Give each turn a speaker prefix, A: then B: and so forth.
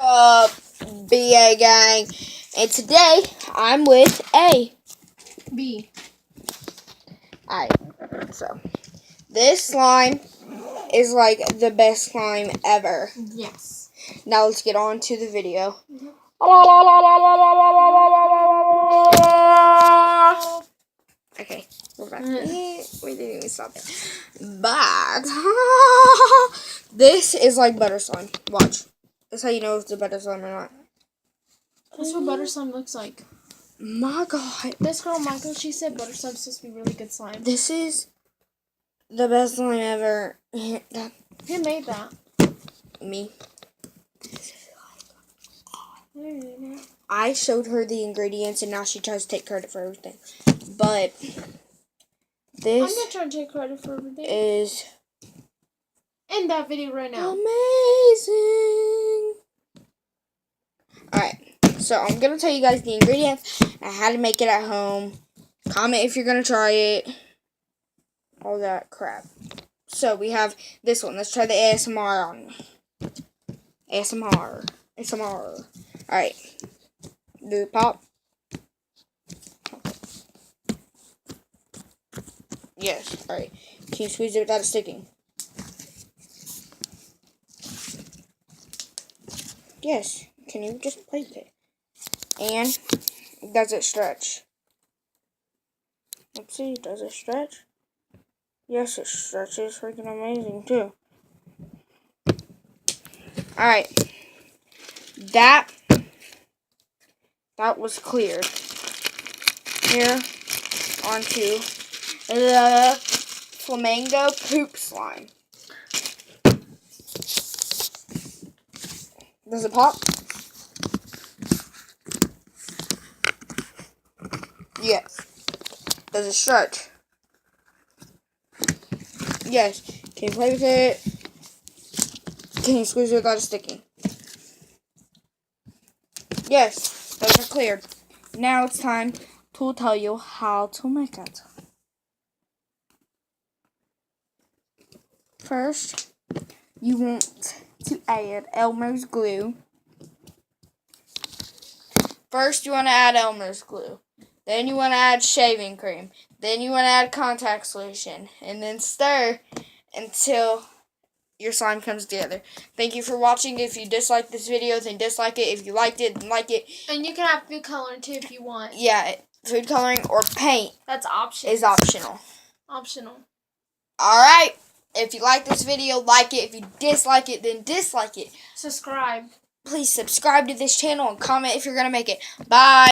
A: BA gang, and today I'm with A.
B: B.
A: Alright, so this slime is like the best slime ever.
B: Yes.
A: Now let's get on to the video. Okay, we're back. We didn't even stop it. But this is like butter slime. Watch. That's how you know if it's a butter slime or not.
B: That's what butter slime looks like.
A: My God.
B: This girl, Michael, she said butter slime's supposed to be really good slime.
A: This is the best slime ever.
B: Who made that?
A: Me. I showed her the ingredients and now she tries to take credit for everything. But this
B: I'm not trying to take credit for everything.
A: is
B: In that video right now.
A: amazing. Alright, so I'm going to tell you guys the ingredients and how to make it at home. Comment if you're going to try it. All that crap. So we have this one. Let's try the ASMR on. ASMR. Alright. Do the pop. Yes. Alright. Can you squeeze it without it sticking? Yes. Can you just play with it? And does it stretch? Let's see. Does it stretch? Yes, it stretches. Freaking amazing too. Alright. That was cleared. Here onto the flamingo poop slime. Does it pop? Yes. Does it stretch? Yes. Can you play with it? Can you squeeze it without it sticking? Yes. Those are cleared. Now it's time to tell you how to make it. First, you want to add Elmer's glue. First, you want to add Elmer's glue. Then you want to add shaving cream. Then you want to add contact solution. And then stir until your slime comes together. Thank you for watching. If you disliked this video, then dislike it. If you liked it, then like it.
B: And you can have food coloring too if you want.
A: Yeah, food coloring or paint.
B: That's optional.
A: Is optional.
B: Optional.
A: Alright. If you like this video, like it. If you dislike it, then dislike it.
B: Subscribe.
A: Please subscribe to this channel and comment if you're going to make it. Bye.